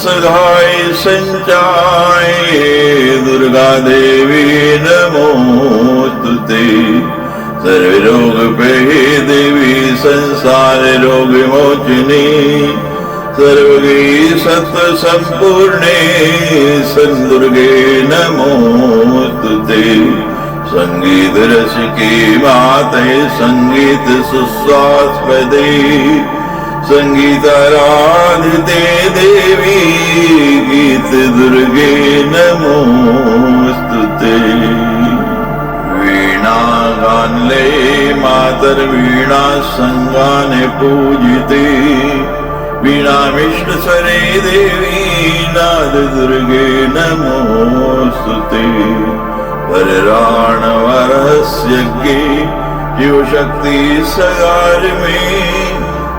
सहाय संचाय दुर्गा देवी नमोस्तुते। सर्वरोग भये देवी संसार रोग विमोचिनी। सर्वगी सत्व संपूर्णे संदुर्गे नमोस्तुते। संगीत रस की माते संगीत सुस्वास्पदे। संगीताराधिते देवी गीत दुर्गे नमोस्तुते। वीणा गानले मातर वीणा संगाने पूजिते। वीणा विष्णु स्वरे देवी नाद दुर्गे नमोस्तुते। वरराण वरहस्यज्ञे शिव शक्ति सगार में।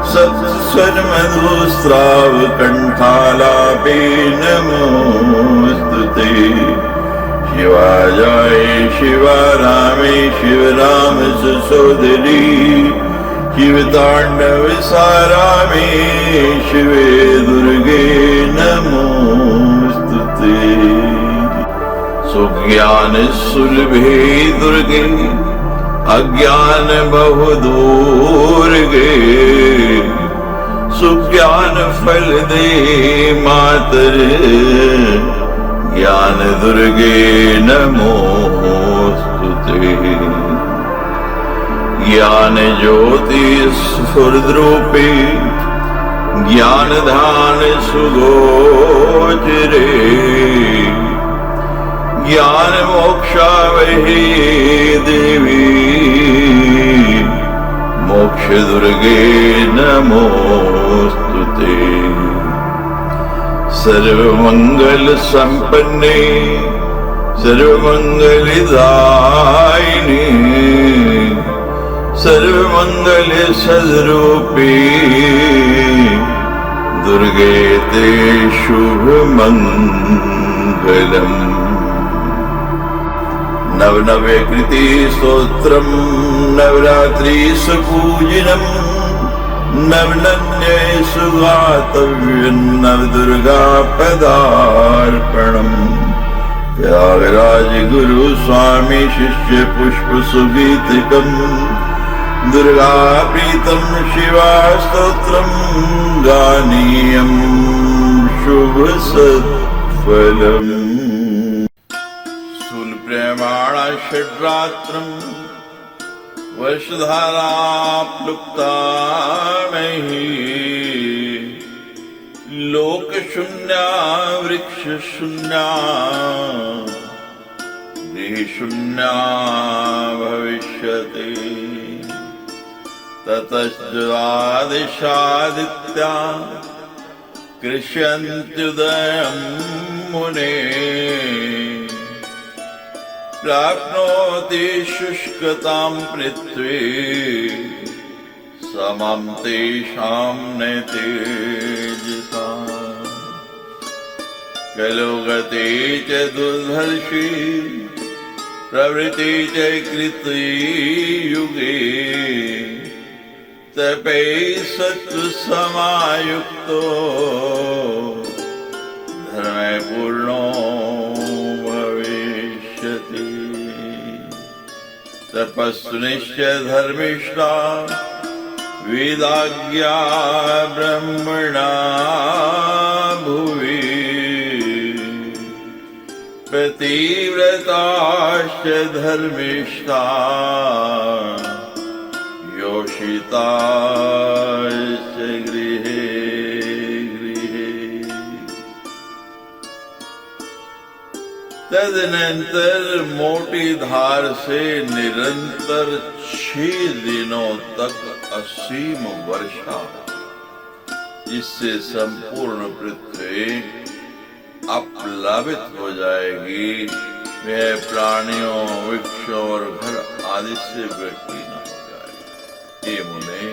सत्स्वर मधुस्राव कंठालापे नमोस्तुते। शिवाजाय शिवारामे शिवराम सुसोदरी। शिव तांडव सारामे शिवे दुर्गे नमोस्तुते। सुज्ञान सुलभे दुर्गे अज्ञान बहु दूर गे। सुज्ञान फल दे मातर ज्ञान दुर्गे नमोस्तुते। ज्ञान ज्योति स्फुरद्रूपे ज्ञान धान सुगोचरे। ज्ञान मोक्षावहे देवी मोक्ष दुर्गे नमोस्तुते। सर्वमंगल संपन्ने सर्वमंगलदायिनी। सर्वमंगल सद्रूपी दुर्गे ते शुभ मंगलम्। नवनवे कृति स्तोत्रम नवरात्रि सुपूजनम। नवनन्ये सुगातव्यं नवदुर्गा पदार्पणम्। त्यागराज गुरु स्वामी शिष्य पुष्प सुगीतिकम्। दुर्गा प्रीतम शिवा स्तोत्रम गानीयम् शुभ सत्फलम्। प्रेमाणा षड्रात्रं वर्षधारा प्लुप्ता मही। लोकशून्या वृक्षशून्या गृहशून्या भविष्यति। ततश्चादिशादित्या कृष्यन्त्युदयं मुने। प्राप्नोति शुष्कतां पृथ्वी समं तेषां नैतेजसा। कलो गते च दुर्धर्षि प्रवृत्ति च कृतयुगे। तपै सत्त्वसमायुक्तो धर्मे पूर्णो तपस्विनिश्च धर्मिष्ठा वेदाज्ञा ब्रह्मणा भुवि। पतिव्रताश्च धर्मिष्ठा योषिताश्च गृहे गृहे। तदनंतर मोटी धार से निरंतर 6 दिनों तक असीम वर्षा, जिससे संपूर्ण पृथ्वी अप्लावित हो जाएगी। वह प्राणियों वृक्षों और घर आदि से विकीर्ण हो जाएगी। ये मुने,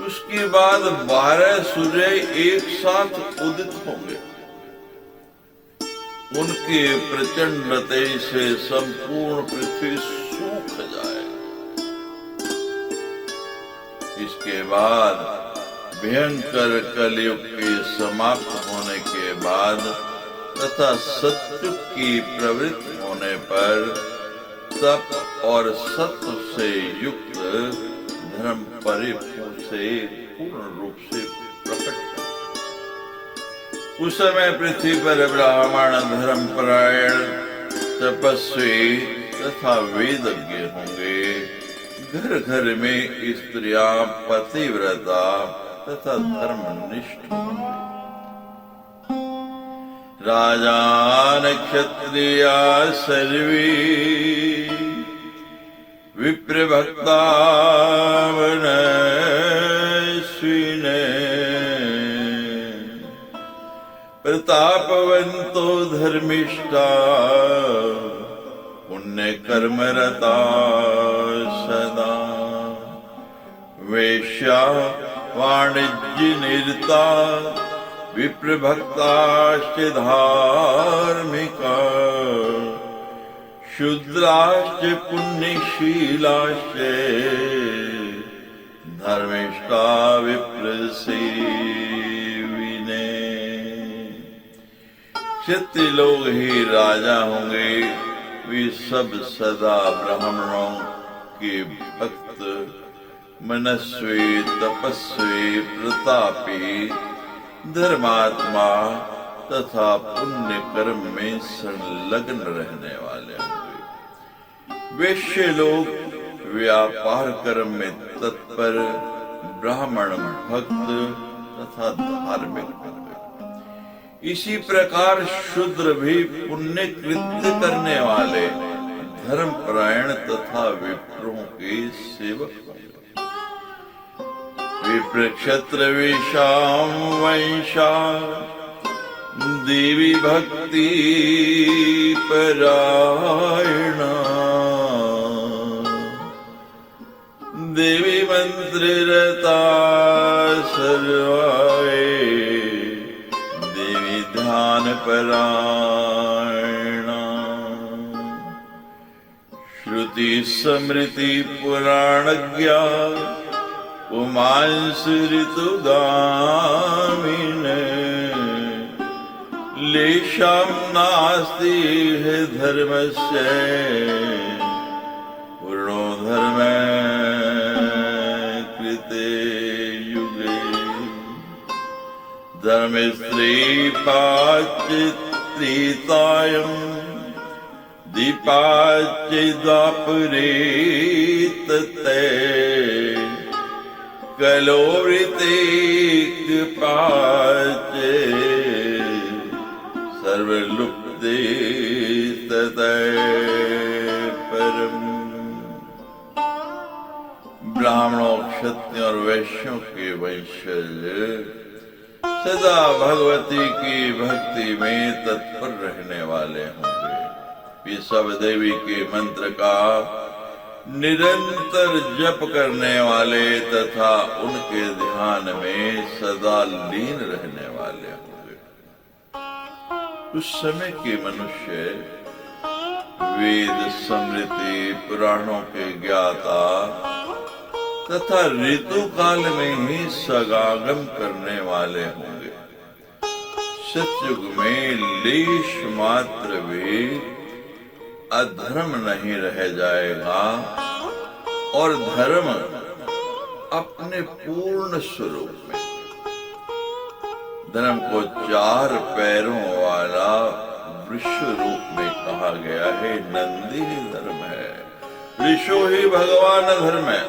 उसके बाद 12 सूर्य एक साथ उदित होंगे। उनके प्रचंड तेज से संपूर्ण पृथ्वी सूख जाए। इसके बाद भयंकर कलयुग के समाप्त होने के बाद तथा सत्युग की प्रवृत्ति होने पर तप और सत्व से युक्त धर्म परिपूर्ण से पूर्ण रूप से प्रकट। उस समय पृथ्वी पर ब्राह्मण धर्मपरायण तपस्वी तथा वेदज्ञ होंगे। घर घर में स्त्रियां पतिव्रता तथा धर्मनिष्ठ होंगे। राजान क्षत्रिया सर्वे विप्रभक्ता मनस्विने प्रतापवंतो धर्मिष्ठा पुण्य कर्मरता सदा वेश्या वाणिज्य निरता विप्रभक्ताश्च धार्मिका शूद्राश्च पुण्यशीलाश्च धर्मिष्ठा विप्रसेविने। क्षत्रिय लोग ही राजा होंगे। वे सब सदा ब्राह्मणों के भक्त मनस्वी तपस्वी प्रतापी धर्मात्मा तथा पुण्य कर्म में संलग्न रहने वाले होंगे। वैश्य लोग व्यापार कर्म में तत्पर ब्राह्मण भक्त तथा धार्मिक होंगे। इसी प्रकार शूद्र भी पुण्य कृत्य करने वाले धर्मपरायण तथा विप्रों के सेवक होंगे। विप्र क्षत्र विषाम वैशा देवी भक्ति परायणा देवी मंत्र रता सर्वाए देवी ध्यान परायणा श्रुति स्मृति पुराणज्ञा पुमांस ऋतुगामिने लेशां नास्ति है धर्मस्य पूर्णो धर्मे कृते युगे धर्मस्त्री पाचित्रितायं दीपाच्य द्वापरे तते कलोवृतेक पाचे सर्वलुप्ते ततः परम। ब्राह्मणों क्षत्रियों और वैश्यों के वंशज सदा भगवती की भक्ति में तत्पर रहने वाले होंगे। वे सब देवी के मंत्र का निरंतर जप करने वाले तथा उनके ध्यान में सदा लीन रहने वाले होंगे। उस समय के मनुष्य वेद स्मृति पुराणों के ज्ञाता तथा ऋतु काल में ही सगागम करने वाले होंगे। सतयुग में लेश मात्र भी अधर्म नहीं रह जाएगा और धर्म अपने पूर्ण स्वरूप में। धर्म को चार पैरों वाला वृक्ष रूप में कहा गया है। नंदी ही धर्म है, ऋषो ही भगवान धर्म है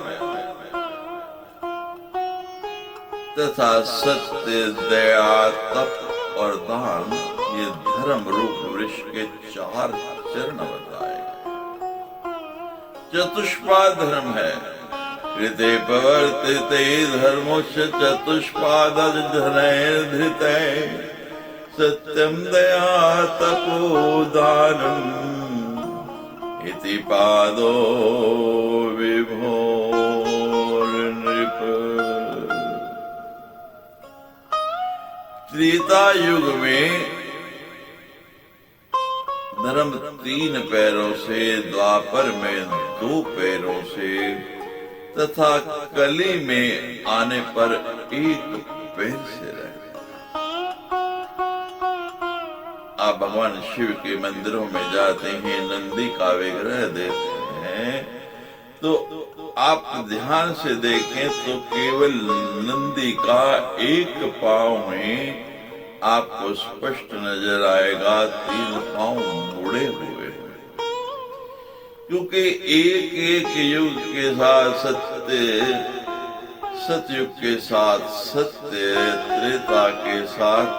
तथा सत्य दया तप और दान ये धर्म रूप वृक्ष के चार चरण बताए। चतुष्पाद धर्म है। कृते प्रवर्तिते धर्मोच्च चतुष्पाद धनैर्धृते सत्यम दया तपो दानम् इति पादो विभोर नृप। त्रेता युग में धर्म 3 पैरों से, द्वापर में 2 पैरों से तथा कली में आने पर एक पैर से रहता। आप भगवान शिव के मंदिरों में जाते हैं, नंदी का विग्रह देखते हैं, तो आप ध्यान से देखें तो केवल नंदी का एक पांव में आपको स्पष्ट नजर आएगा, 3 पांव मुड़े हुए हैं। क्योंकि एक एक युग के साथ सतयुग के साथ सत्य, त्रेता के साथ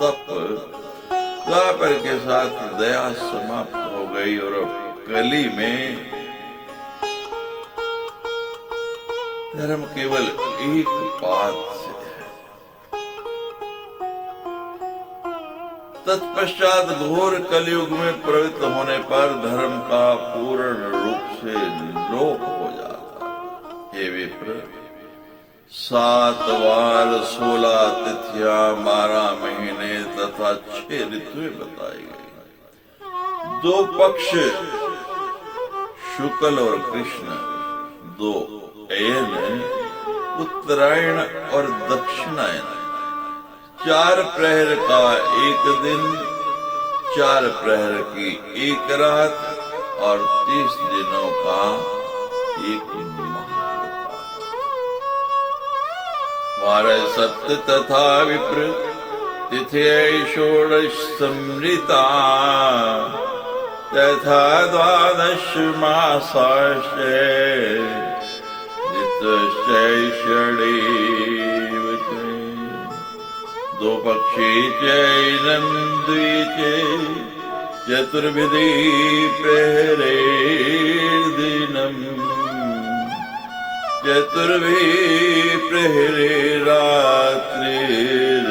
तप, द्वापर के साथ दया समाप्त हो गई और अब कली में धर्म केवल एक पाद से है। तत्पश्चात घोर कलयुग में प्रवृत्त होने पर धर्म का पूर्ण रूप से लोप हो जाता है। हे विप्र, 7 वार 16 तिथियां 12 महीने तथा 6 ऋतुएं बताई गई। 2 पक्ष शुक्ल और कृष्ण, 2 अयन, उत्तरायण और दक्षिणायन, 4 प्रहर का एक दिन, 4 प्रहर की एक रात और 30 दिनों का एक माह। 12 सप्त तथा विप्र तिथि 16 समृता तथा 12 मासाश्च दो पक्षी चैनम द्विचे चतुर्विधि प्रहरे दिनम चतुर्भि प्रहरे रात्रिर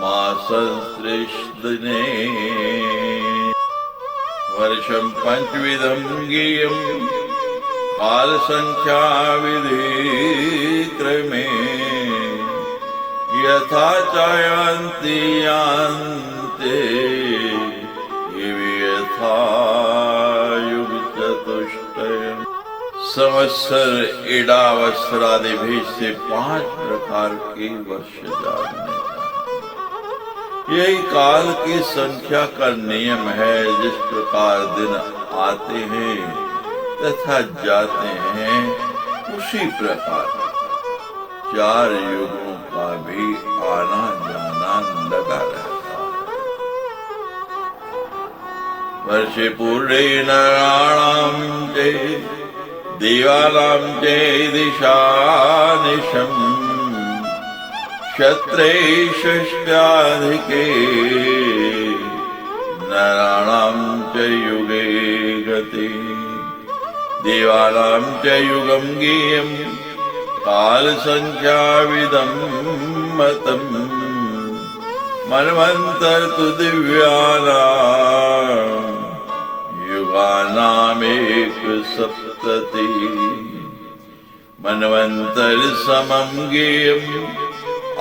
मासंस्त्रिशदिने वर्षम पंचविधम गेयम काल संख्या विधि क्रमे यथा चायांति यान्ते यथा युग चतुष्टयम्। संवत्सर इडावस्त्रादि भी से 5 प्रकार के वर्ष जानने चाहिए। यही काल की संख्या का नियम है। जिस प्रकार दिन आते हैं तथा जाते हैं, उसी प्रकार 4 युगों का भी आना जाना लगा रहता है। वर्षे पूर्णे नराणां च देवानां च दिशानिशं क्षत्रे षष्ट्याधिके नराणां च युगे गति देवानां च युगं गेयं काल संख्या विदं मतं मन्वन्तर तु दिव्यानां युगानामेक सप्तति मन्वन्तर समं गेयं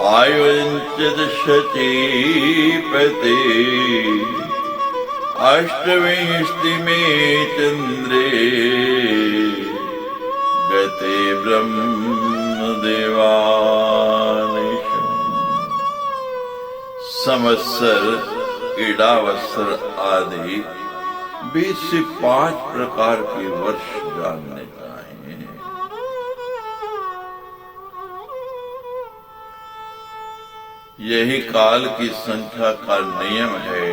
आयुञ्च शचीपते 8विंशतिमे चन्द्रे गते ब्रह्मदेवानिशम्। संवत्सर, इडावस्त्र आदि 20 से 5 प्रकार के वर्ष जानने चाहिए। यही काल की संख्या का नियम है।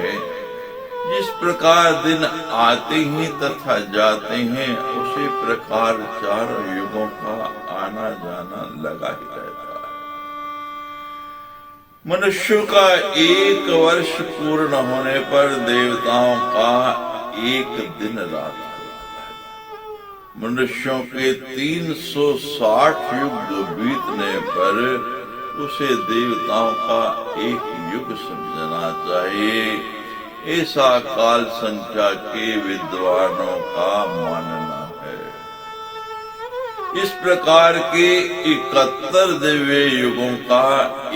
जिस प्रकार दिन आते हैं तथा जाते हैं, उसी प्रकार 4 युगों का आना जाना लगा ही रहता है। मनुष्यों का 1 वर्ष पूर्ण होने पर देवताओं का 1 दिन रात होता है। मनुष्यों के 360 युग बीतने पर उसे देवताओं का 1 युग समझना चाहिए। ऐसा काल संख्या के विद्वानों का मानना है। इस प्रकार के 71 दिव्य युगों का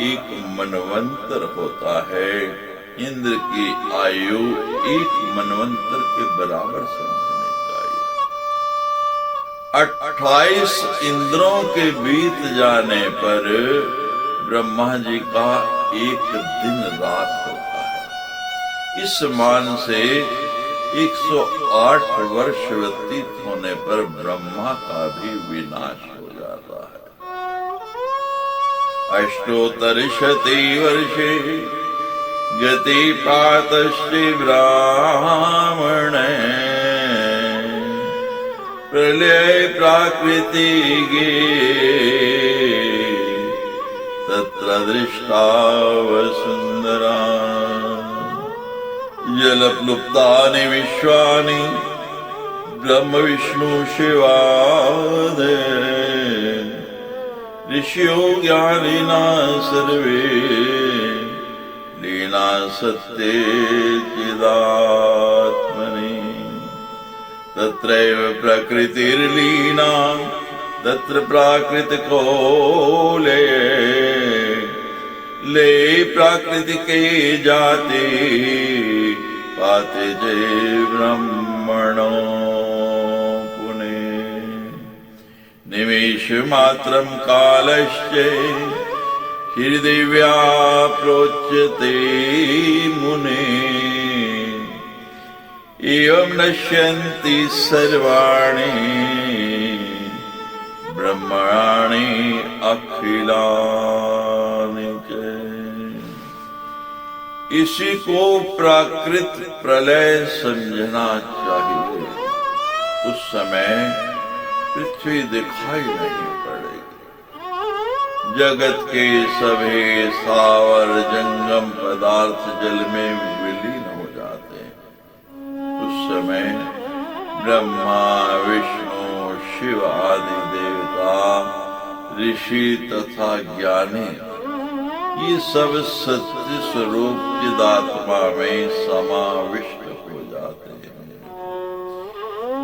1 मनवंतर होता है। इंद्र की आयु 1 मनवंतर के बराबर समझनी चाहिए। 28 इंद्रों के बीत जाने पर ब्रह्मा जी का एक दिन रात होता है। इस मान से 108 वर्ष व्यतीत होने पर ब्रह्मा का भी विनाश हो जाता है। अष्टोत्तरशती वर्षे गति पातश्री ब्राह्मणे प्रलय प्राकृति गे तत्र दृष्टा वसुंधरा जलप्लुप्तानि विश्वानि ब्रह्म विष्णु शिवादे ऋषियो ज्ञानिना सर्वे लीना सत्ये चिदात्मनि तत्रैव प्रकृतिर्लीना तत्र प्राकृतिको ले प्राकृतिके जाते पाते जय ब्रह्मणो पुने निमेष मात्रं कालश्च हृदिव्या प्रोच्यते मुने एवं नश्यन्ति सर्वाणि ब्रह्माणि अखिलानि च। इसी को प्राकृत प्रलय समझना चाहिए। उस समय पृथ्वी दिखाई नहीं पड़ेगी। जगत के सभी सावर जंगम पदार्थ जल में विलीन हो जाते हैं। उस समय ब्रह्मा विष्णु शिव आदि देवता ऋषि तथा ज्ञानी ये सब सत्य स्वरूप चिदात्मा में समाविष्ट हो जाते हैं।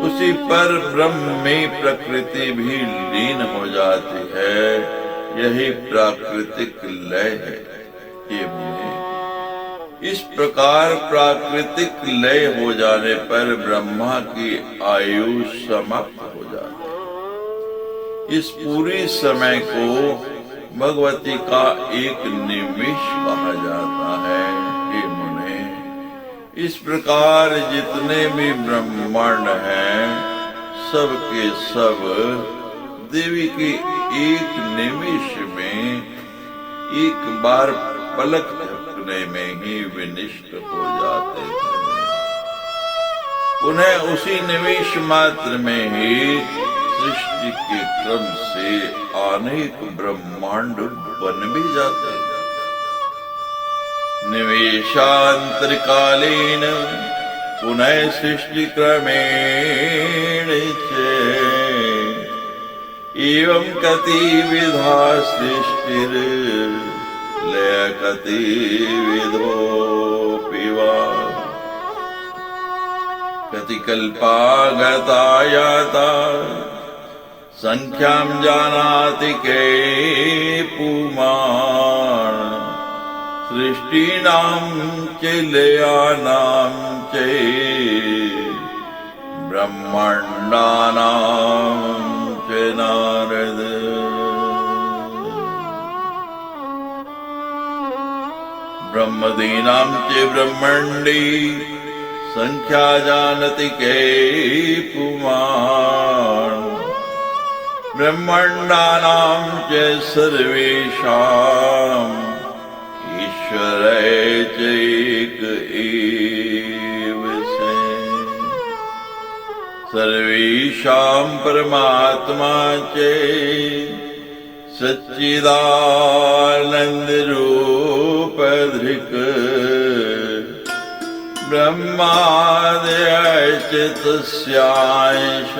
उसी पर ब्रह्म में प्रकृति भी लीन हो जाती है। यही प्राकृतिक लय है। ये मुने इस प्रकार प्राकृतिक लय हो जाने पर ब्रह्मा की आयु समाप्त हो जाती है। इस पूरी समय को भगवती का एक निमिष कहा जाता है। हे मुने इस प्रकार जितने भी ब्रह्मांड हैं सब के सब देवी के एक निमिष में एक बार पलक झपकने में ही विनिष्ट हो जाते हैं। उन्हें उसी निमिष मात्र में ही सृष्टि के क्रम से अनेक ब्रह्मांड बन भी जाते हैं। निमेषांतरकालीन पुनः सृष्टि क्रमेण च एवं कति विधा सृष्टिर लय कति विधोऽपि वा कति कल्पा गता याता संख्यां जानाति के पुमान् सृष्टीनां च लयानां च ब्रह्माण्डानां च नारद। ब्रह्मदीनां च ब्रह्मण्डे संख्या जानति के पुमान् ब्रह्माण्डानां च सर्वेषाम् ईश्वरे चैक एव से सर्वेषां परमात्मा च सच्चिदानन्द रूप धृक् ब्रह्मादयश्च तस्यांश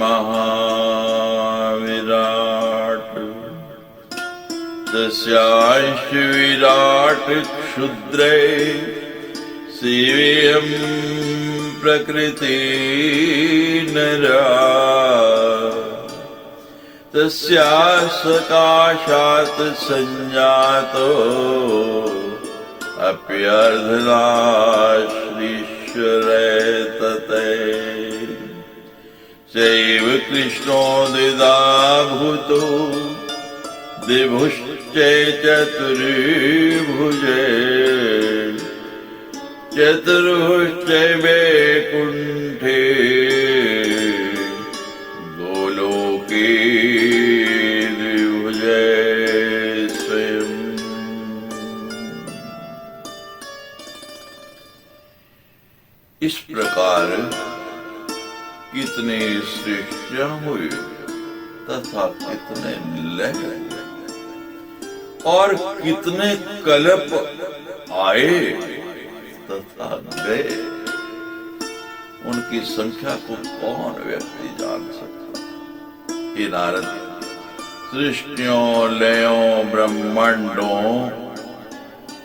महाविराट तस्यांश विराट क्षुद्रे सेवेयं प्रकृति नरा तस्याः सकाशात् संजातो अप्यर्धनाश्रीश्वरे कृष्णो द्विधा भूतो दिभुश्च चतुर्भुजे चतुर्भुश्च वैकुण्ठे गोलोके द्विभुजे स्वयं। इस प्रकार कितने सृष्टियां हुई तथा कितने लय और कितने कल्प आए तथा गए, उनकी संख्या को कौन व्यक्ति जान सकता। हे नारद, सृष्टियों, लयों, ब्रह्मांडों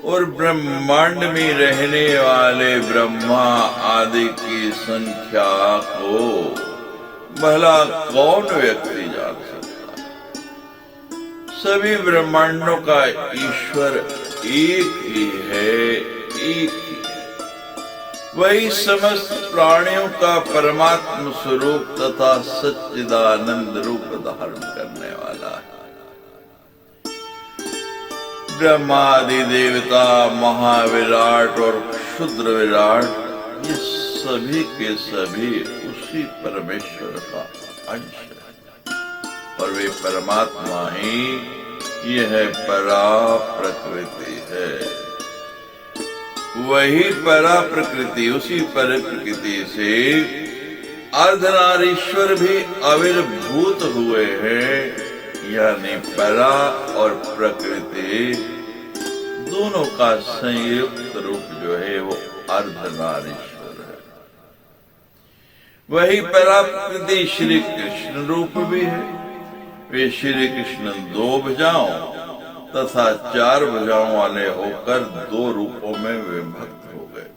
और ब्रह्मांड में रहने वाले ब्रह्मा आदि की संख्या को भला कौन व्यक्ति जान सकता। सभी ब्रह्मांडों का ईश्वर एक ही है, एक ही है। वही समस्त प्राणियों का परमात्म स्वरूप तथा सच्चिदानंद रूप धारण करने वाला है। ब्रह्मादि देवता, महाविराट और क्षुद्र विराट, ये सभी के सभी उसी परमेश्वर का अंश है और वे परमात्मा ही यह परा प्रकृति है। वही परा प्रकृति, उसी पर प्रकृति से अर्धनारीश्वर भी आविर्भूत हुए हैं, यानी परा और प्रकृति दोनों का संयुक्त रूप जो है वो अर्धनारीश्वर है। वही परा प्रकृति श्री कृष्ण रूप भी है। वे श्री कृष्ण दो भुजाओं तथा चार भुजाओं वाले होकर दो रूपों में विभक्त हो गए।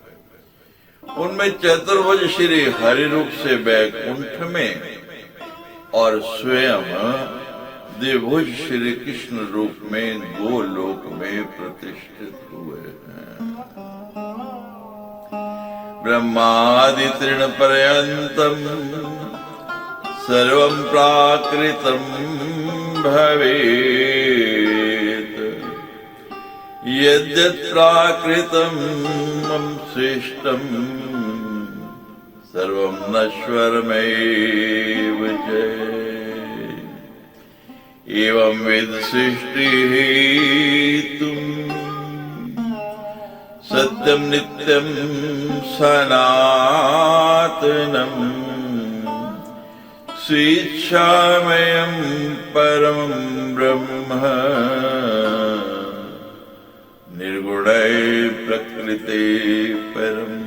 उनमें चतुर्भुज श्री हरि रूप से वैकुंठ में और स्वयं द्विभुज श्री कृष्ण रूप में गोलोक में प्रतिष्ठित हुए हैं। ब्रह्मादि तृण पर्यंतम सर्वं प्राकृतं भवेत् यद्यत् प्राकृतं श्रेष्ठं सर्वं नश्वरमेव च। एवं वेद सृष्टिः सत्यं नित्यं सनातनं स्वेच्छामयं परमं ब्रह्म निर्गुणै प्रकृते परम्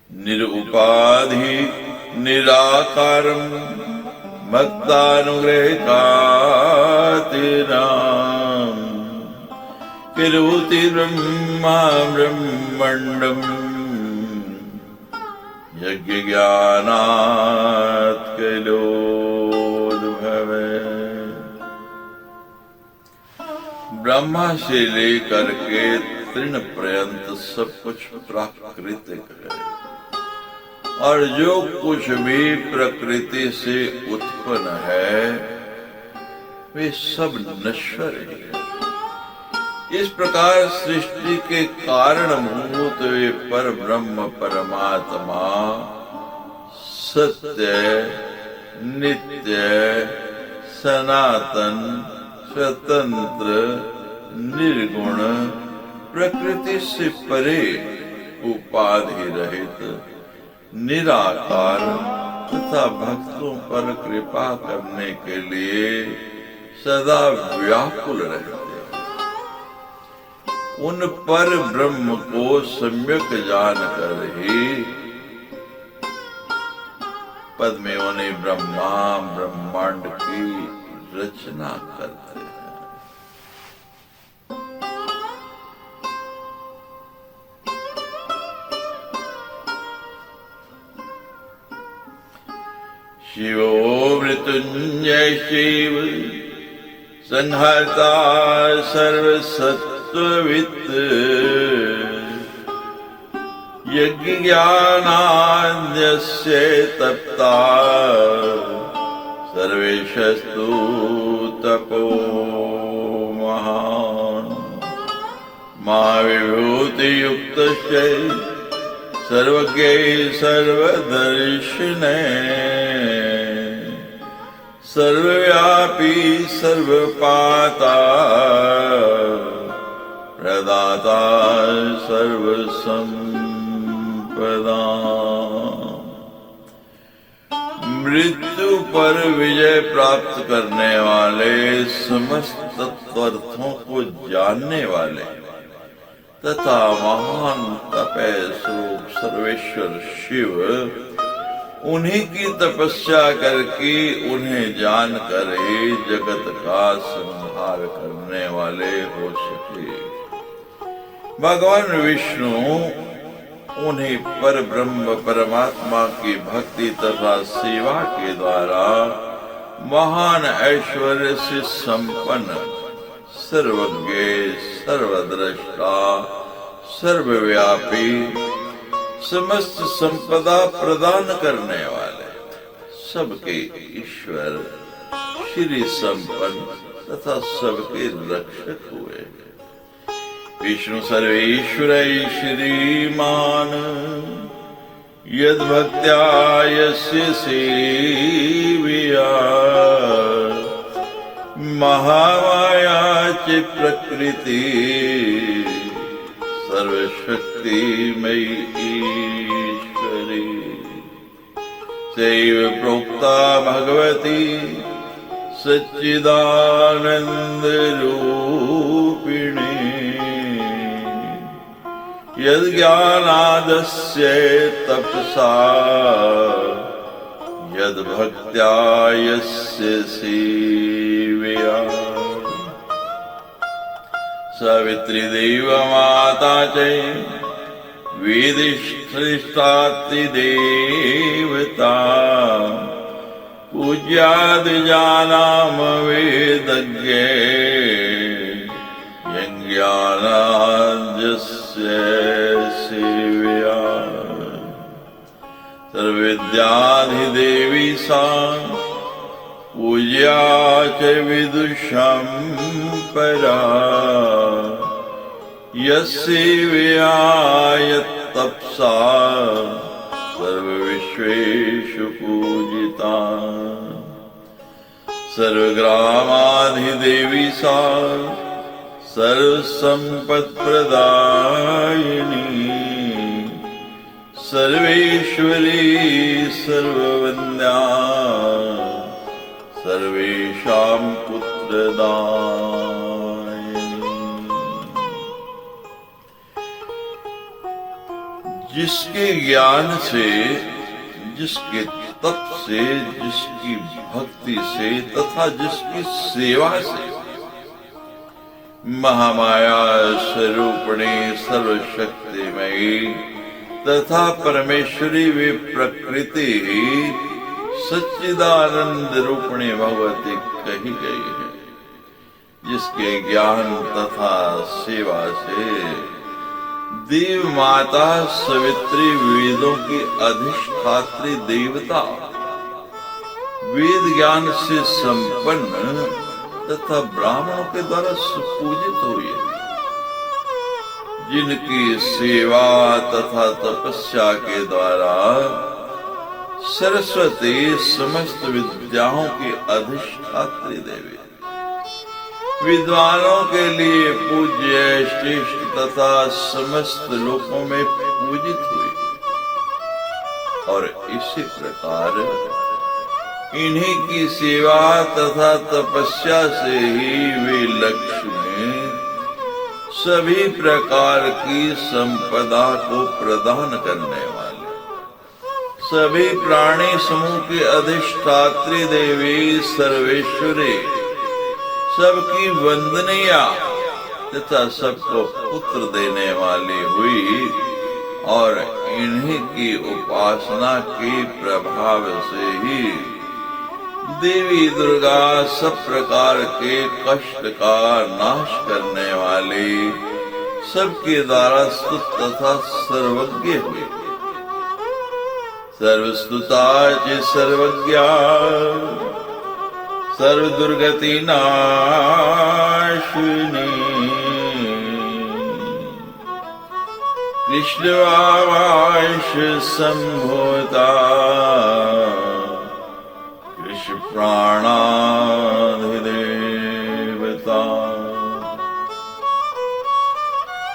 निरुपाधि निराकारं भक्तानुग्रहितातिनाम् करोति ब्रह्मा ब्रह्माण्डम् यज्ञ ज्ञानात् कलोद्भवे। ब्रह्मा से लेकर के तृण पर्यंत सब कुछ प्राकृतिक है और जो कुछ भी प्रकृति से उत्पन्न है वे सब नश्वर है। इस प्रकार सृष्टि के कारणभूत वे पर ब्रह्म परमात्मा सत्य, नित्य, सनातन, स्वतंत्र, निर्गुण, प्रकृति से परे, उपाधि रहित, निराकार तथा भक्तों पर कृपा करने के लिए सदा व्याकुल रहते। उन पर ब्रह्म को सम्यक जानकर ही पद में उन्हें ब्रह्मा ब्रह्मांड की रचना करते हैं। शिवो मृत्युंजय शिव संहर्ता सर्वसत्त्ववित् यज्ञ ज्ञानाद्यस्य तप्ता सर्वेशस्तु तपो महान् महाविभूति युक्तस्य सर्वज्ञ सर्वदर्शिने सर्वव्यापी सर्वपाता प्रदाता सर्वसंपदा मृत्यु पर विजय प्राप्त करने वाले समस्त तत्वर्थों को जानने वाले तथा महान तपय स्वरूप सर्वेश्वर शिव उन्हीं की तपस्या करके उन्हें जानकर ही जगत का संहार करने वाले हो सके। भगवान विष्णु उन्हें पर ब्रह्म परमात्मा की भक्ति तथा सेवा के द्वारा महान ऐश्वर्य से संपन्न सर्वज्ञ सर्वद्रष्टा सर्वव्यापी समस्त संपदा प्रदान करने वाले सबके ईश्वर श्री संपन्न तथा सबके रक्षक हुए। विष्णु सर्वेश्वर श्रीमान यद भक्त्या यस्य सेवया महामाया च प्रकृति सर्वशक्तिमयी ईश्वरी सैव प्रोक्ता भगवती सच्चिदानंद रूपिणी यद ज्ञानादस्य तपसा यद भक्त्या यस्य सेवया सावित्री देव माता च वेदिष्ठिष्ठाति देवता पूज्याद्विजानाम वेदज्ञ यज्ञानाद्यस्य सेवया सर्वविद्याधिदेवी सा पूज्या च विदुषं परा यस्सेवया यत्तपसा सर्वविश्वेषु पूजिता सर्वग्रामाधिदेवी सा सर्वसम्पत्प्रदायिनी सर्वेश्वरी सर्ववन्द्या सर्वेषां पुत्रदायिनी। जिसके ज्ञान से जिसके तप से जिसकी भक्ति से तथा जिसकी सेवा से महामाया स्वरूपिणी सर्वशक्तिमयी तथा परमेश्वरी वे प्रकृति सच्चिदानंद रूपिणी भगवती कही गई है। जिसके ज्ञान तथा सेवा से देव माता सवित्री वेदों की अधिष्ठात्री देवता वेद ज्ञान से संपन्न तथा ब्राह्मणों के द्वारा सुपूजित हुई है। जिनकी सेवा तथा तपस्या के द्वारा सरस्वती समस्त विद्याओं की अधिष्ठात्री देवी विद्वानों के लिए पूज्य श्रेष्ठ तथा समस्त लोकों में पूजित हुई और इसी प्रकार इन्हीं की सेवा तथा तपस्या से ही वे लक्ष्मी सभी प्रकार की संपदा को प्रदान करने वाले सभी प्राणी समूह की अधिष्ठात्री देवी सर्वेश्वरी सबकी वंदनीय तथा सबको पुत्र देने वाली हुई और इन्हीं की उपासना के प्रभाव से ही देवी दुर्गा सब प्रकार के कष्ट का नाश करने वाली सबके द्वारा स्तुत तथा सर्वज्ञ हुए। सर्वस्तुता च सर्वज्ञा सर्वदुर्गति नाशिनी कृष्णवांश संभूता कृष्ण प्राणाधिदेवता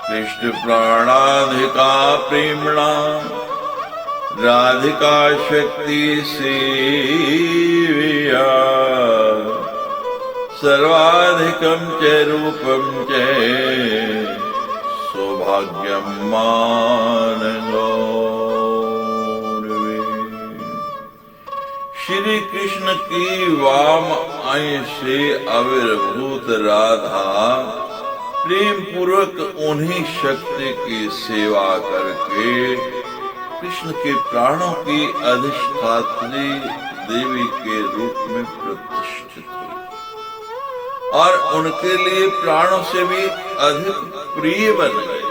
कृष्ण प्राणाधिका प्रेमणा राधिका शक्ति सेविया सर्वाधिकं च रूपं च सौभाग्यं मानगौरवे। श्री कृष्ण की वाम अंश से आविर्भूत राधा प्रेम पूर्वक उन्हीं शक्ति की सेवा करके कृष्ण के प्राणों की अधिष्ठात्री देवी के रूप में प्रतिष्ठित हुई और उनके लिए प्राणों से भी अधिक प्रिय बन गए।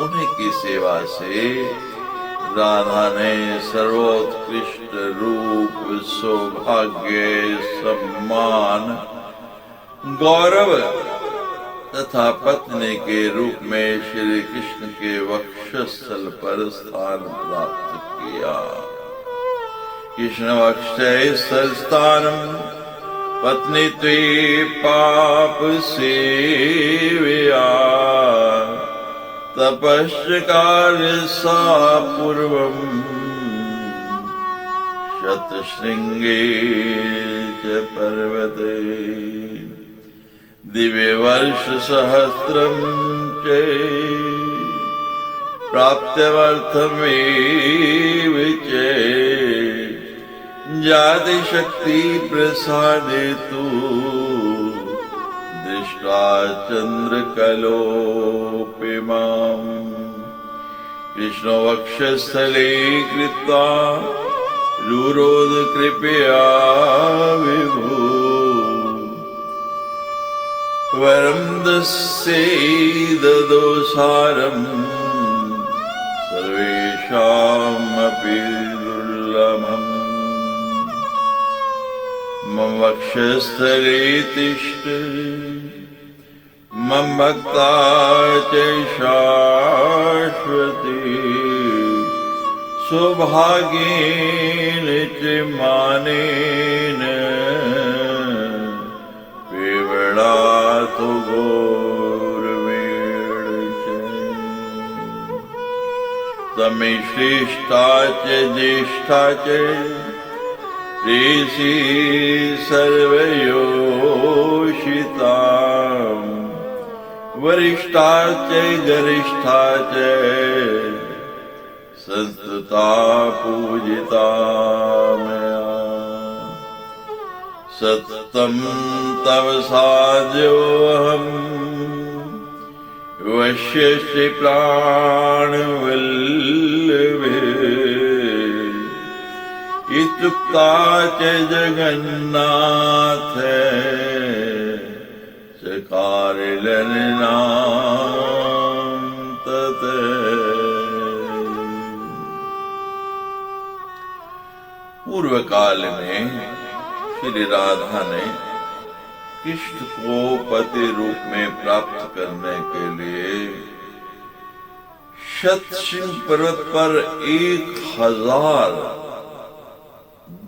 उन्हीं की सेवा से राधा ने सर्वोत्कृष्ट रूप, सौभाग्य, सम्मान, गौरव तथा पत्नी के रूप में श्री कृष्ण के वक्षस्थल पर स्थान प्राप्त किया। कृष्ण वक्षस्थल स्थानम पत्नी त्वे पाप सेवया तपश्चकार सा पूर्वम शतशृंगे च पर्वते दिव्य वर्ष सहस्त्रम च प्राप्त्यर्थमेव च जाति शक्ति प्रसादे तु दृष्टा चंद्र कलोपिमाम कृष्ण वक्षस्थले कृत्वा रुरोध कृपया विभो वरं ददो सारम् सर्वेषामपि दुर्लभम् मम वक्षस्थले तिष्ठ मम भक्ता च शाश्वती सौभाग्येन च मानेन तो गौरवेण च तमे श्रेष्ठा च ज्येष्ठा च ऋषि सर्वयोषिता वरिष्ठा च गरिष्ठा च संस्तुता पूजिता मया सततं तव साध्योऽहम् वश्यस्य प्राणवल्लभे इत्युक्ता च जगन्नाथ चकार ललनां तत्। पूर्व काल में श्री राधा ने कृष्ण को पति रूप में प्राप्त करने के लिए शतशृंग पर्वत पर 1000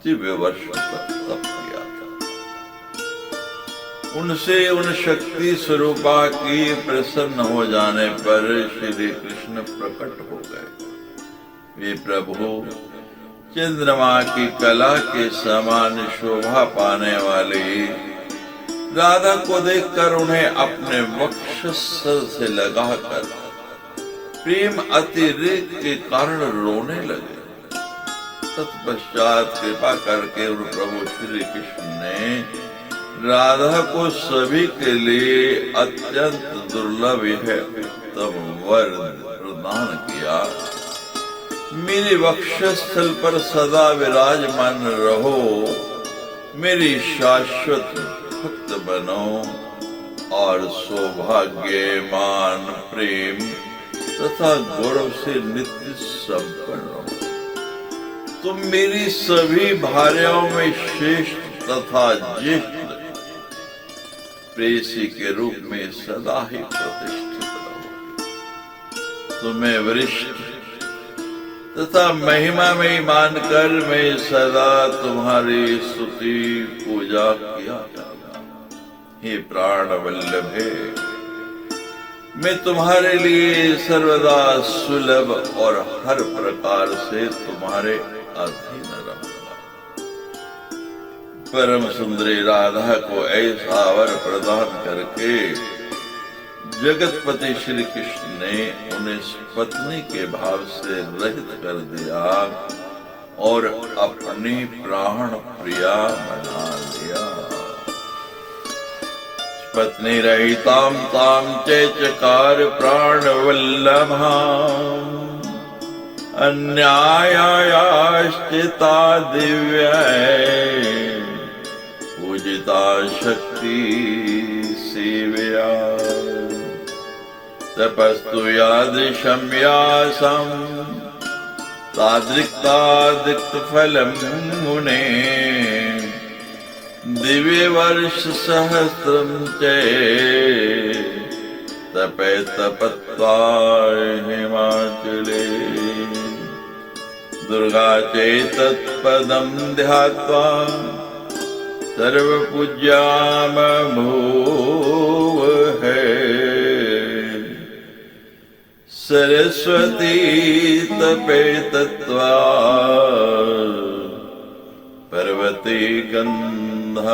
दिव्य वर्ष तक तप किया था। उनसे उन शक्ति स्वरूपा की प्रसन्न हो जाने पर श्री कृष्ण प्रकट हो गए। वे प्रभु चंद्रमा की कला के समान शोभा पाने वाली राधा को देखकर उन्हें अपने वक्षस्थल से लगाकर प्रेम अतिरेक के कारण रोने लगे। तत्पश्चात कृपा करके उन प्रभु श्री कृष्ण ने राधा को सभी के लिए अत्यंत दुर्लभ है उत्तम वर प्रदान किया। मेरे वक्षस्थल पर सदा विराजमान रहो, मेरी शाश्वत भक्त बनो और सौभाग्य, मान, प्रेम तथा गौरव से नित्य संपन्न हो। तुम मेरी सभी भार्याओं में श्रेष्ठ तथा ज्येष्ठ प्रेयसी के रूप में सदा ही प्रतिष्ठित रहो। तुम्हें वरिष्ठ तथा महिमा में मानकर मैं सदा तुम्हारी स्तुति पूजा किया करूंगा। हे प्राण वल्लभे, मैं तुम्हारे लिए सर्वदा सुलभ और हर प्रकार से तुम्हारे अधीन रहूंगा। परम सुंदरी राधा को ऐसा वर प्रदान करके जगतपति श्री कृष्ण ने उन्हें पत्नी के भाव से रहित कर दिया और अपनी प्राण प्रिया बना लिया। पत्नी रहिताम ताम चकार प्राण वल्लभाम अन्यायाश्चिता दिव्य पूजिता शक्ति सेव्या तपस्तु यादृशं व्यासं तादृक्तादिक्त फलम मुने दिव्य वर्ष सहस्रम चे तपे तपत्वा हिमाचले दुर्गा चेतत्पदं ध्यात्वा सर्वपूज्याम भूव है सरस्वती तपे तत्वा पर्वती गंधमादने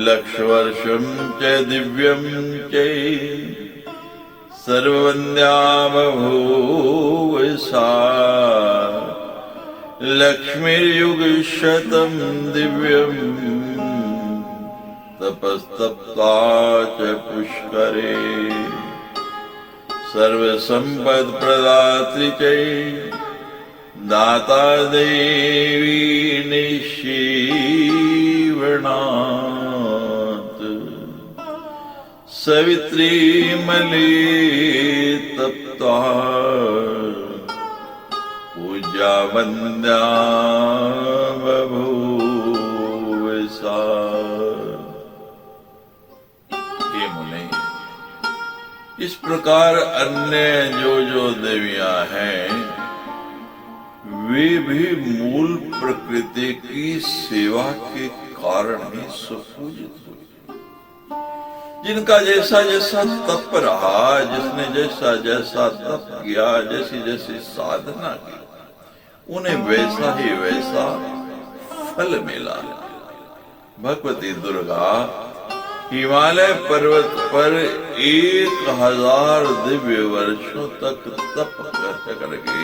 लक्षवर्षं च दिव्यं च सर्ववन्द्या बभूव सा लक्ष्मीर्युगशतं दिव्यं तपस्तप्ता च पुष्करे सर्वसम्पत्प्रदात्री च दाता देवी निशीवनात् सवित्री मली तप्ता पूजा वन्द्या बभूव सा। हे मुने, इस प्रकार अन्य जो देवियां हैं वे भी मूल प्रकृति की सेवा के कारण ही सुपूजित हुई। जिनका जैसा जैसा तप रहा, जिसने जैसा जैसा तप किया, जैसी जैसी साधना की, उन्हें वैसा ही वैसा फल मिला। भगवती दुर्गा हिमालय पर्वत पर 1000 दिव्य वर्षों तक तप करके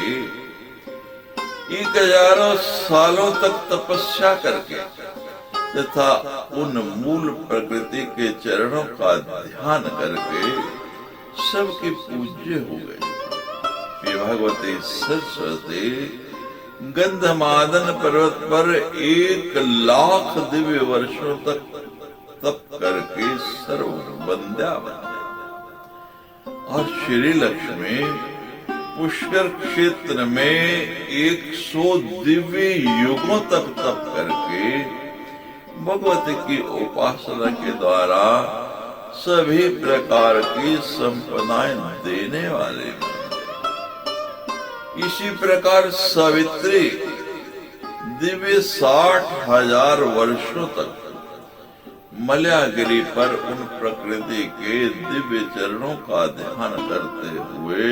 1000 सालों तक तपस्या करके तथा उन मूल प्रकृति के चरणों का ध्यान करके सबकी पूज्य हो गए। ये भगवती सरस्वती गंधमादन पर्वत पर 1,00,000 दिव्य वर्षों तक तप करके सर्ववंद्या बनी। और श्री लक्ष्मी पुष्कर क्षेत्र में 100 दिव्य युगों तक तप करके भगवती की उपासना के द्वारा सभी प्रकार की संपदाएं देने वाले। इसी प्रकार सावित्री दिव्य 60,000 वर्षों तक मलयागिरी पर उन प्रकृति के दिव्य चरणों का ध्यान करते हुए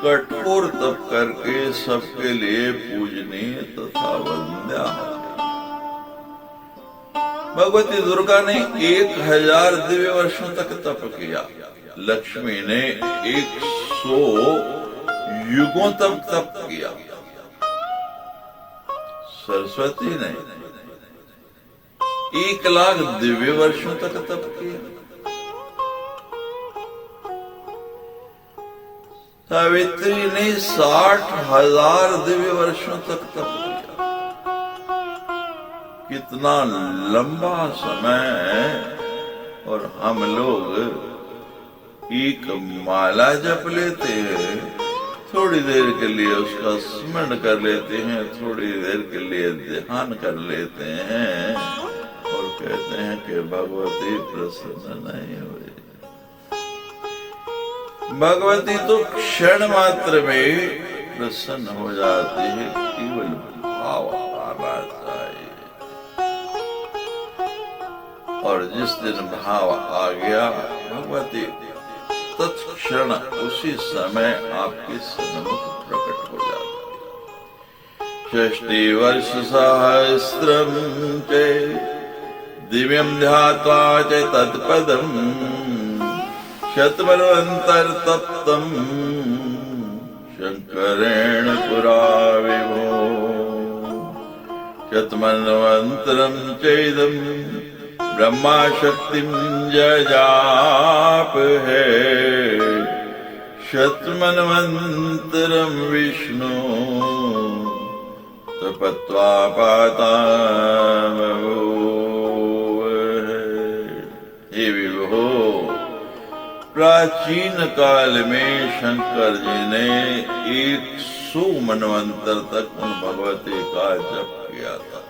कठोर तप करके सबके लिए पूजनीय तथा वंद्या। भगवती दुर्गा ने 1000 दिव्य वर्षों तक तप किया। लक्ष्मी ने 100 युगों तक तप किया। सरस्वती ने 1,00,000 दिव्य वर्षों तक तप किया। सावित्री ने 60,000 दिव्य वर्षों तक तप किया। इतना लंबा समय और हम लोग एक माला जप लेते हैं, थोड़ी देर के लिए उसका स्मरण कर लेते हैं, थोड़ी देर के लिए ध्यान कर लेते हैं और कहते हैं कि भगवती प्रसन्न नहीं हुई। भगवती तो क्षण मात्र में प्रसन्न हो जाती है, केवल भाव आना चाहिए। और जिस दिन भाव आ गया, भगवती तत्क्षण उसी समय आपके सन्मुख प्रकट हो जाती है। 60 वर्ष सहस्रम चे दिव्यम ध्यात्वा च तत्पदम शतमन्वंतर तप्तम शंकरेण पुरा विभो शतमन्वंतरम चेदम ब्रह्मा शक्तिम जजाप है शतमन्वंतरम विष्णु तपत्वा पाताम हे विभो। प्राचीन काल में शंकर जी ने 100 मनवंतर तक उन भगवती का जप किया था।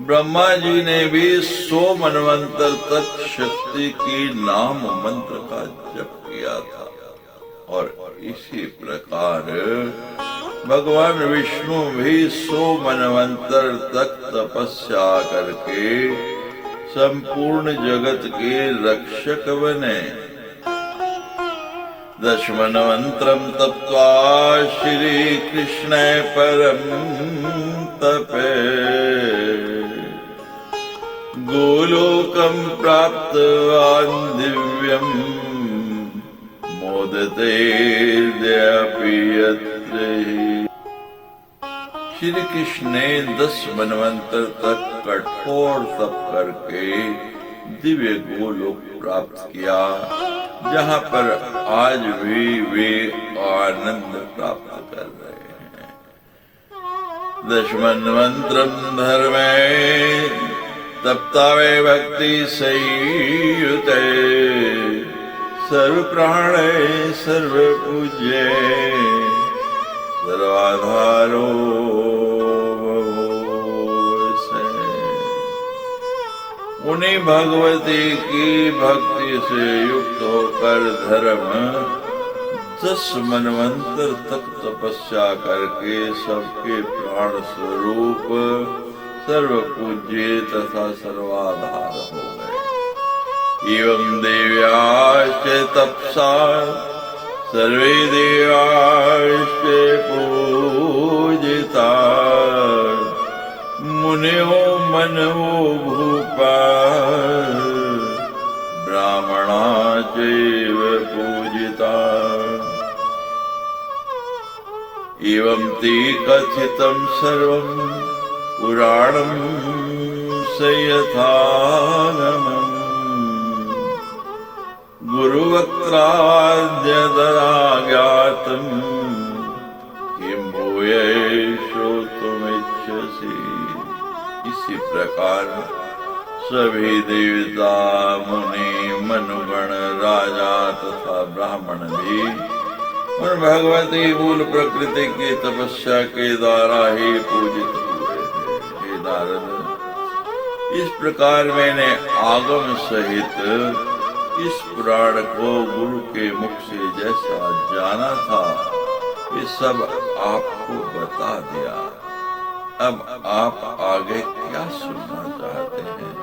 ब्रह्मा जी ने भी 100 मनवंतर तक शक्ति की नाम मंत्र का जप किया था। और इसी प्रकार भगवान विष्णु भी 100 मनवंतर तक तपस्या करके संपूर्ण जगत के रक्षक बने। 10 मनवंतरम तप्त्वा श्री कृष्ण परम तपे गोलोकम प्राप्तवान दिव्यम मोदते दयापियत्रे। श्री कृष्ण ने 10 मनवंतर तक कठोर तप करके दिव्य गोलोक प्राप्त किया, जहाँ पर आज भी वे आनंद प्राप्त कर रहे हैं। 10 मनवंतरम धर्मे तप्तावे भक्ति संयुते सर्व प्राणे सर्व पूज्ये सर्वाधारो से। उन्हीं भगवती की भक्ति से युक्त होकर धर्म 10 मनवंतर तक तपस्या करके सबके प्राण स्वरूप सर्व पूज्य तथा सर्वाधार हो गए। एवं देव्याश्च तपसा सर्वे देवाश्च पूजिता मुनियो मनो भूपा ब्राह्मणा चैव पूजिता। एवं ते कथितं सर्वं पुराणं स यथागमम् गुरुवक्त्राद्यतरा ज्ञातम् किं भूय श्रोतुमिच्छसि। इसी प्रकार सभी देवता मुनि मनुगण राजा तथा ब्राह्मण भी और भगवती मूल प्रकृति की तपस्या के द्वारा ही पूजित हुए थे। हे नारद, इस प्रकार मैंने आगम सहित इस पुराण को गुरु के मुख से जैसा जाना था ये सब आपको बता दिया। अब आप आगे क्या सुनना चाहते हैं?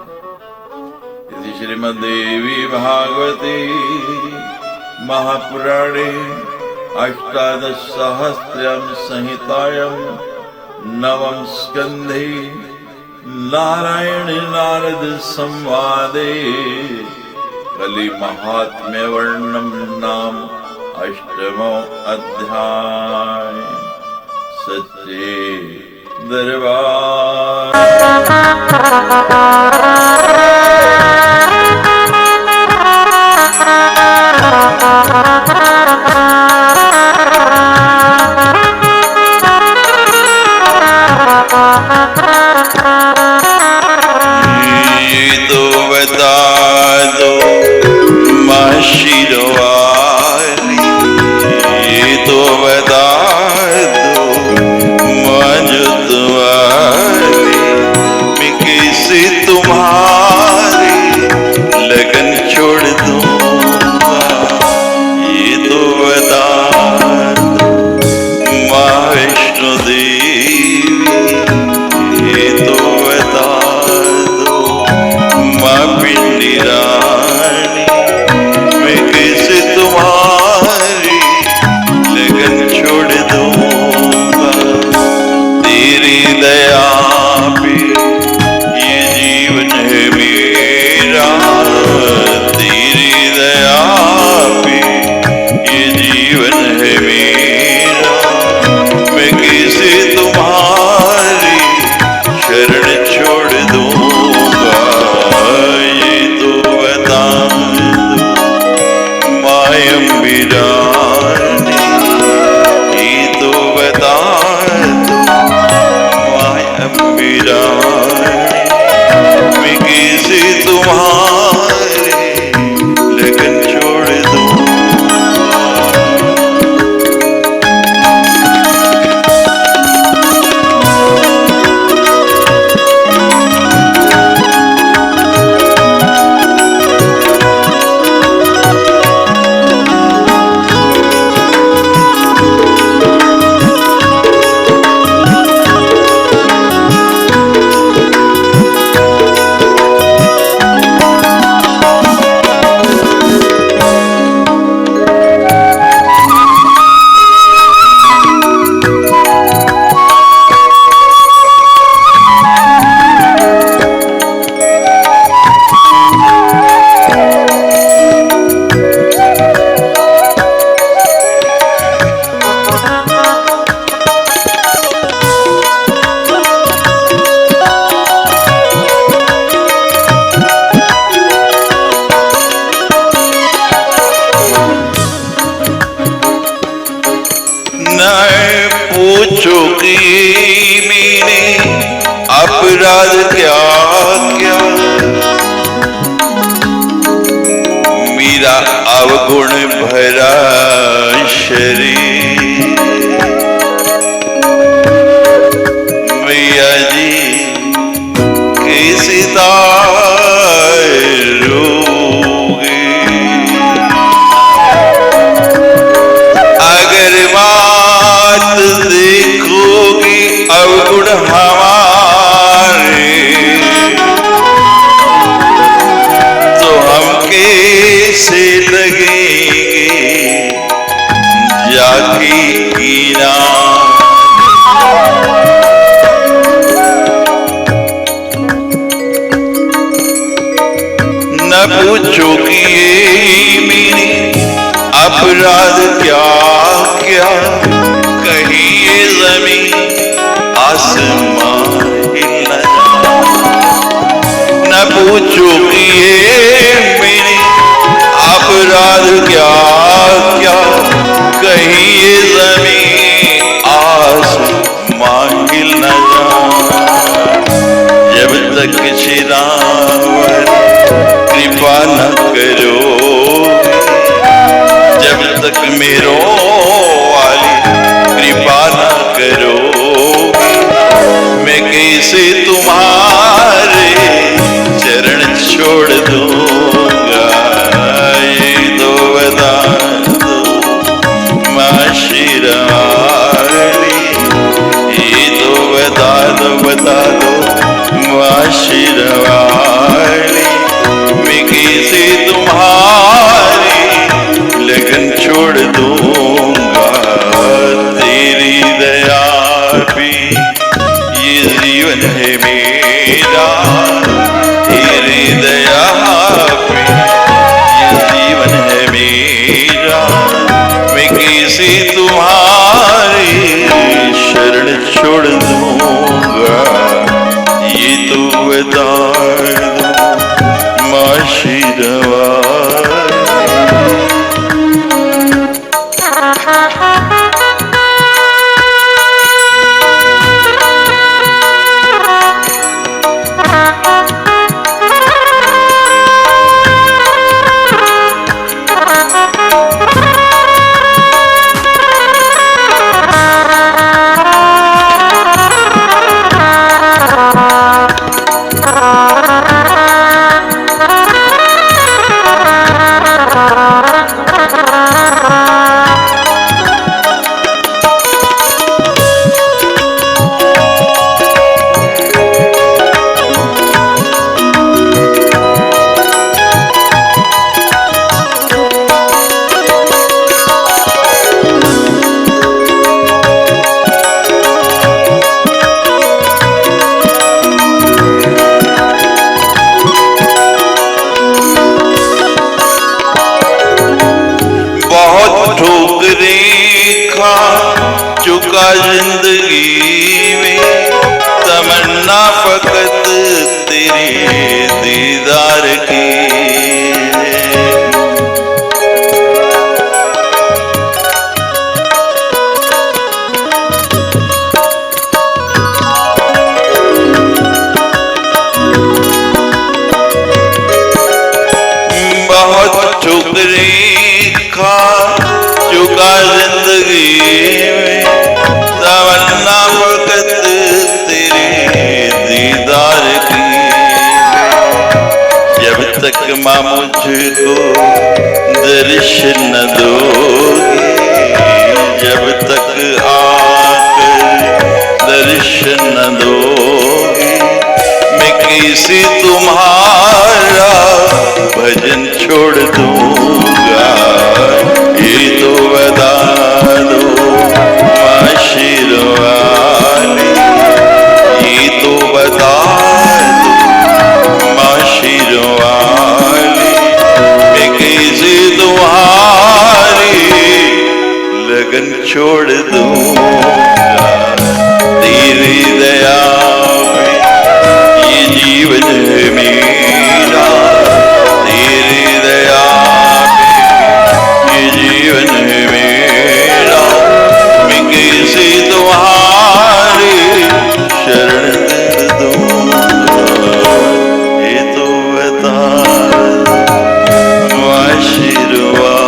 यदि श्रीमद्देवी भागवती महापुराणे अष्टादशसहस्रम संहितायां नवम स्कंधे नारायण नारद संवादे कलि महात्म्य वर्णम नाम अष्टमो अध्याय। सच्चे दरबार अम्बी रानी, ये तो बता दो माय अम्बी रानी, मैं कैसे तुम्हारे लगन छोड़ दूं। पूछो कि मैंने अपराध क्या क्या, मेरा अवगुण भरा शरीर, मैया जी कैसे तारोगे, अगर बात देखोगी अवगुण हमारे, तो हम कैसे लगेंगे जाके कीना। न पूछो कि ये मेरे अपराध क्या क्या, कहीं ये जमीन आसमान हिल न जाए। न पूछो कि ये मेरे अपराध क्या क्या, कहीं ये जमीन आसमान हिल न जाए। जब तक श्रीराम कृपा न करो, जब तक मेरो वाली कृपा न करो, मैं कैसे तुम्हारे चरण छोड़ दूंगा। ये तो बता दो माँ श्री रानी, ये तो बता दो माँ श्री रानी, मैं कैसे तुम्हारी लगन छोड़ दूंगा। तेरी दया भी ये जीवन है मेरा, तेरी दया भी ये जीवन है मेरा, मैं कैसे तुम्हारी शरण छोड़ दूंगा। ये तो बता दो माँ श्री रानी। चुका जिंदगी में, तमन्ना फकत तेरे दीदार की। चुका जिंदगी में तमन्ना फकत तेरे दीदार की। जब तक माँ मुझको दर्शन न दोगी, जब तक आकर दर्शन न दोगी, मैं किसी तुम्हारा भजन छोड़ दूंगा। ये तो बता दो माँ शेरवाली, ये तो बता दो माँ शेरवाली, मैं किसी तुम्हारी लगन छोड़ दूंगा। तेरी दया में ये जीवन है मेरा, तेरी दया में ये जीवन है मेरा, मैं कैसे तुम्हारी शरण दे दूंगा। ये तो बता दो आशीर्वाद।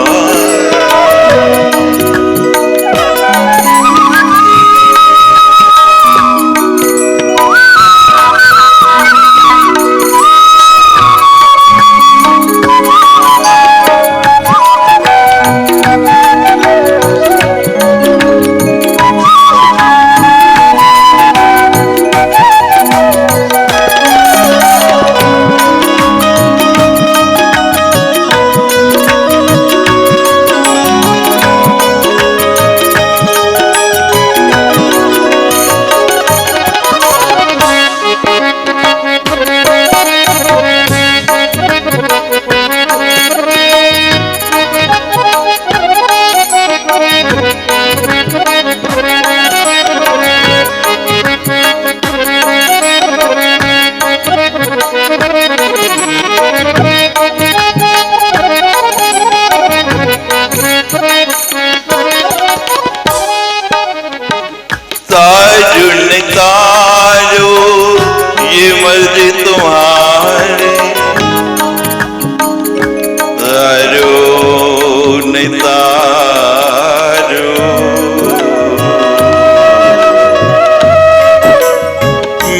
तारो ये मर्जी तुम्हारी, तारो नहीं तारो,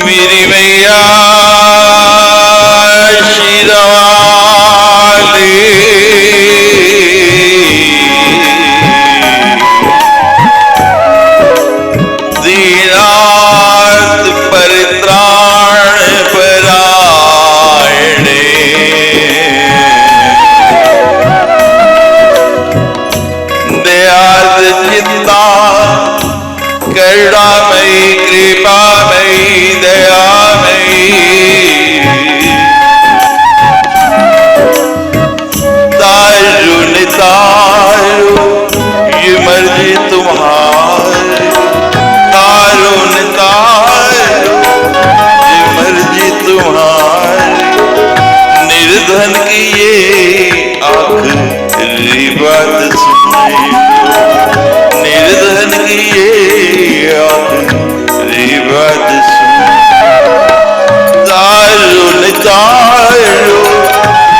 मेरी मैया शेरवाली, दीनार्थ परित्राण परायणे, दयार्थ चित्ता करुणामयी कृपामयी दयामयी, तारो न तारो ये मर्जी तुम्हारी, तारो न तारो ये मर्जी तुम्हारी, निर्धन की ये आखिरी बात सुने, निर्धन की ये आखिरी बात सुने। तारो न तारो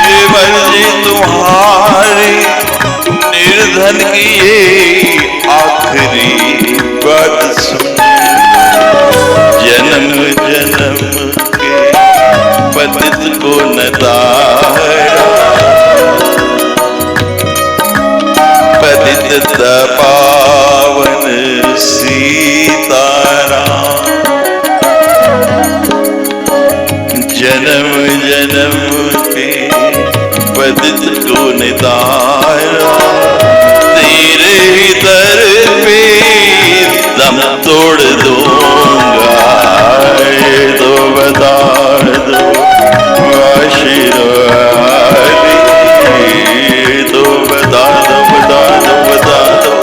ये मर्जी तुम्हारी, निर्धन की ये आखिरी बात सुने। जन्म जन्म के पतित को न तारा, पतित पावन सीताराम। जन्म जन्म के पतित को न तारा, तेरे ही दर पे दम तोड़ दूंगा। ये तो बता दो आशीर्वाद, ये तो बता दो बता दो बता दो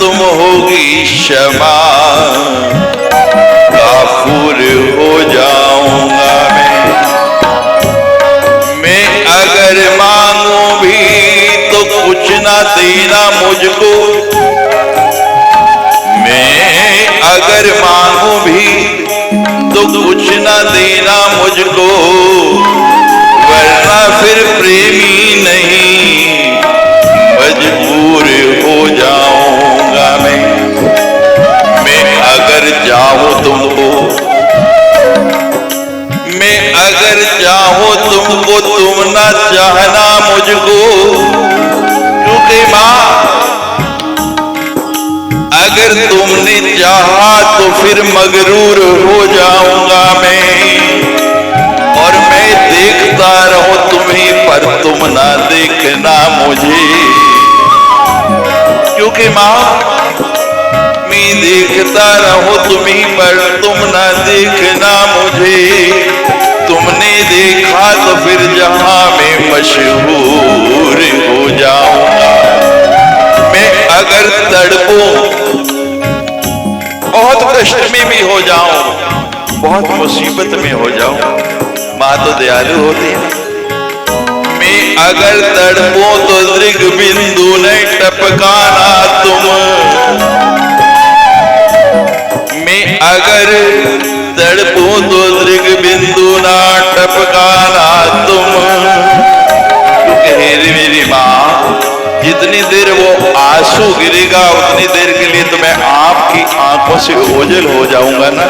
तुम होगी क्षमा, काफूर हो जाऊंगा मैं अगर मांगू भी तो कुछ ना देना मुझको, मैं अगर मांगू भी तो कुछ ना देना मुझको, वरना फिर प्रेमी नहीं मजबूर हो जाऊंगा मैं अगर चाहूं तुमको, मैं अगर चाहूं तुमको तुम ना चाहना मुझको, क्योंकि मां अगर तुमने चाहा तो फिर मगरूर हो जाऊंगा मैं, और मैं देखता रहूं तुम्हें पर तुम ना देखना मुझे, क्योंकि मां मैं देखता रहूं तुम्हें पर तुम ना देखना मुझे, तुमने देखा तो फिर जहां मैं मशहूर हो जाऊंगा मैं अगर तड़पूं, बहुत कष्ट में भी हो जाऊं, बहुत मुसीबत में हो जाऊं, मां तो दयालु होती है। मैं अगर तड़पूं तो दृग बिंदु ने टपकाना तुम, मैं अगर तड़पूं तो दृग बिंदु ना टपकाना तुम, क्योंकि मेरी मां जितनी देर वो आंसू गिरेगा उतनी देर के लिए तो मैं आपकी आंखों से ओझल हो जाऊंगा ना।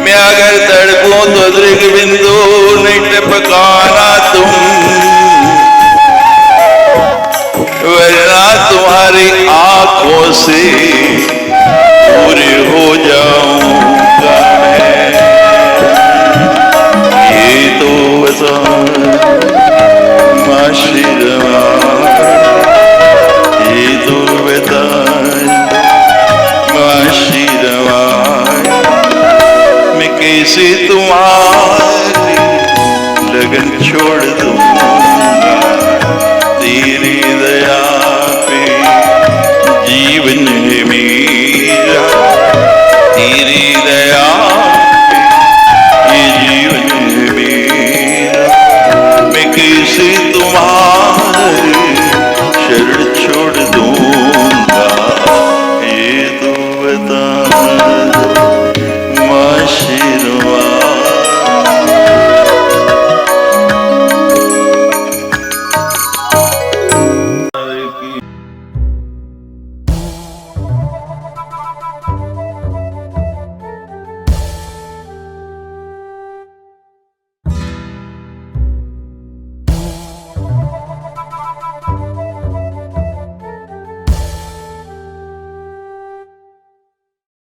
मैं अगर तड़पूं तो दृग बिंदु नहीं टपकाना तुम, वरना तुम्हारी आंखों से